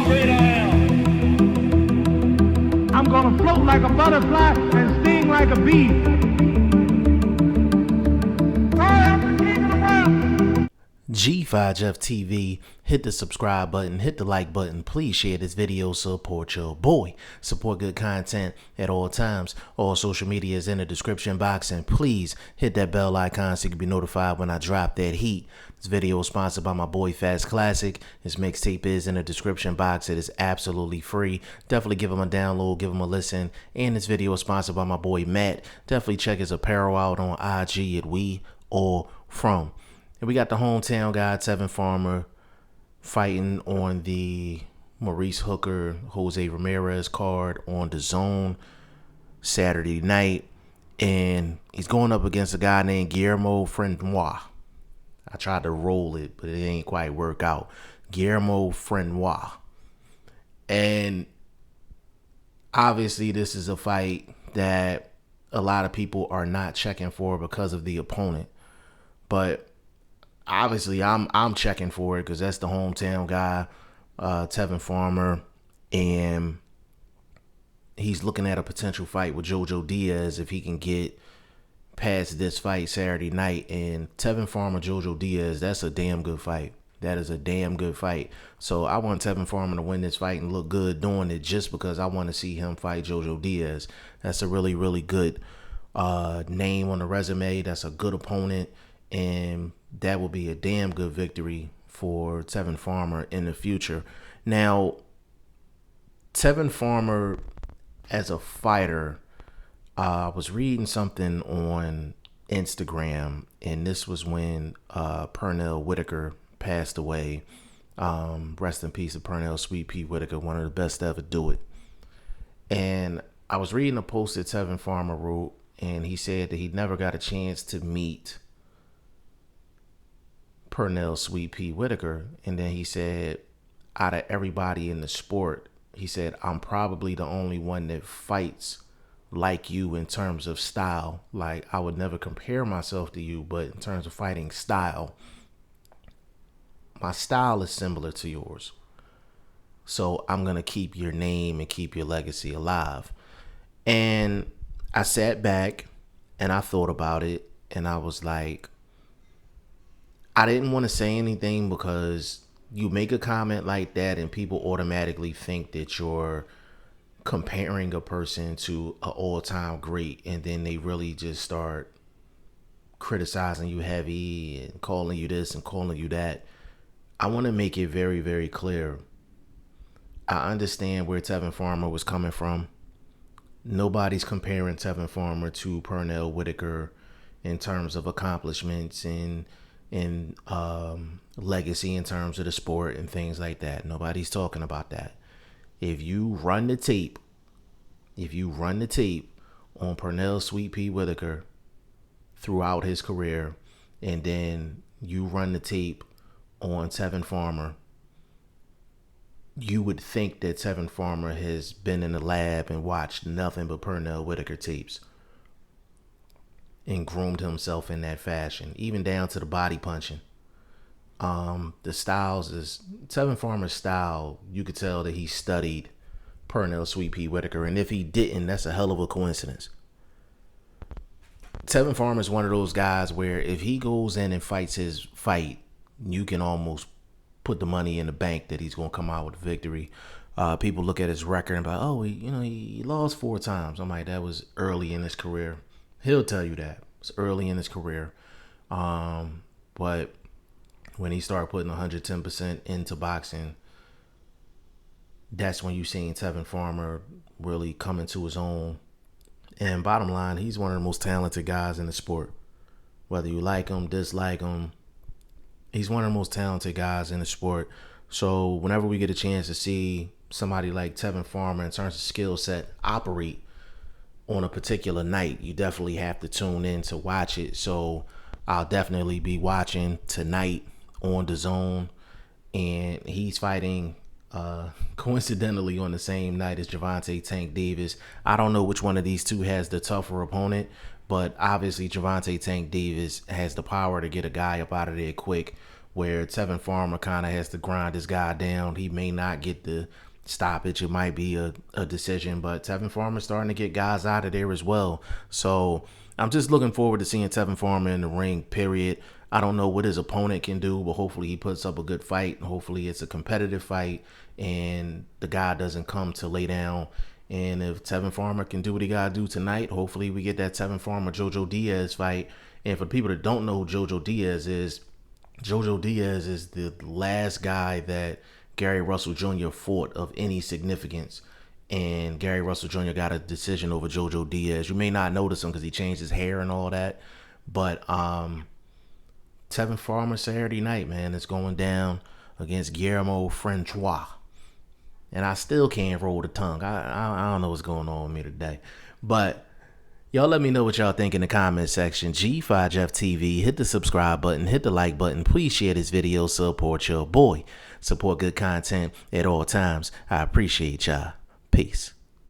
great I am. I'm gonna float like a butterfly and sting like a bee. I am the king of the world. G5 Jeff TV, hit the subscribe button, hit the like button. Please share this video, support your boy. Support good content at all times. All social media is in the description box, and please hit that bell icon so you can be notified when I drop that heat. This video is sponsored by my boy Fast Classic. His mixtape is in the description box. It is absolutely free. Definitely give him a download, give him a listen. And this video is sponsored by my boy Matt. Definitely check his apparel out on IG at We All From. And we got the hometown guy, Tevin Farmer, fighting on the Maurice Hooker, Jose Ramirez card on the Zone Saturday night. And he's going up against a guy named Guillermo Frenois. I tried to roll it, but it ain't quite work out. Guillermo Frenois. And obviously this is a fight that a lot of people are not checking for because of the opponent. But obviously, I'm checking for it because that's the hometown guy, Tevin Farmer, and he's looking at a potential fight with Diaz if he can get past this fight Saturday night. And Tevin Farmer, Diaz, that's a damn good fight. That is a damn good fight. So I want Tevin Farmer to win this fight and look good doing it just because I want to see him fight Diaz. That's a really, really good name on the resume. That's a good opponent. And that will be a damn good victory for Tevin Farmer in the future. Now, Tevin Farmer as a fighter, I was reading something on Instagram, and this was when Whitaker passed away. Rest in peace to Pernell Sweet Pea Whitaker, one of the best to ever do it. And I was reading a post that Tevin Farmer wrote, and he said that he never got a chance to meet Pernell Sweet Pea Whitaker. And then he said, out of everybody in the sport, he said, I'm probably the only one that fights like you in terms of style. Like, I would never compare myself to you, but in terms of fighting style, my style is similar to yours. So I'm going to keep your name and keep your legacy alive. And I sat back and I thought about it, and I was like, I didn't want to say anything because you make a comment like that and people automatically think that you're comparing a person to an all-time great, and then they really just start criticizing you heavy and calling you this and calling you that. I want to make it very, very clear. I understand where Tevin Farmer was coming from. Nobody's comparing Tevin Farmer to Pernell Whitaker in terms of accomplishments and legacy in terms of the sport and things like that. Nobody's talking about that. If you run the tape on Pernell Sweet Pea Whitaker throughout his career, and then you run the tape on Tevin Farmer, you would think that Tevin Farmer has been in the lab and watched nothing but Pernell Whitaker tapes and groomed himself in that fashion, even down to the body punching. The styles is Tevin Farmer's style. You could tell that he studied Pernell Sweet Pea Whitaker, and if he didn't, that's a hell of a coincidence. Tevin Farmer is one of those guys where if he goes in and fights his fight, you can almost put the money in the bank that he's gonna come out with a victory. People look at his record and be like, oh, he lost 4 times. I'm like, that was early in his career. He'll tell you that. It's early in his career. But when he started putting 110% into boxing, that's when you seen Tevin Farmer really come into his own. And bottom line, he's one of the most talented guys in the sport. Whether you like him, dislike him, he's one of the most talented guys in the sport. So whenever we get a chance to see somebody like Tevin Farmer in terms of skill set operate on a particular night, you definitely have to tune in to watch it. So I'll definitely be watching tonight on the Zone, and he's fighting coincidentally on the same night as Gervonta Tank Davis. I don't know which one of these two has the tougher opponent, but obviously Gervonta Tank Davis has the power to get a guy up out of there quick, where Tevin Farmer kind of has to grind this guy down. He may not get the stoppage. It might be a decision, but Tevin Farmer's starting to get guys out of there as well. So I'm just looking forward to seeing Tevin Farmer in the ring, period. I don't know what his opponent can do, but hopefully he puts up a good fight. Hopefully it's a competitive fight and the guy doesn't come to lay down. And if Tevin Farmer can do what he got to do tonight, hopefully we get that Tevin Farmer-Jojo Diaz fight. And for the people that don't know who Jojo Diaz is the last guy that Gary Russell Jr. fought of any significance. And Gary Russell Jr. got a decision over Jojo Diaz. You may not notice him because he changed his hair and all that. But Tevin Farmer Saturday night, man, it's going down against Guillermo Frenois. And I still can't roll the tongue. I don't know what's going on with me today. But y'all let me know what y'all think in the comment section. G5Jeff TV, hit the subscribe button, hit the like button. Please share this video, support your boy. Support good content at all times. I appreciate y'all. Peace.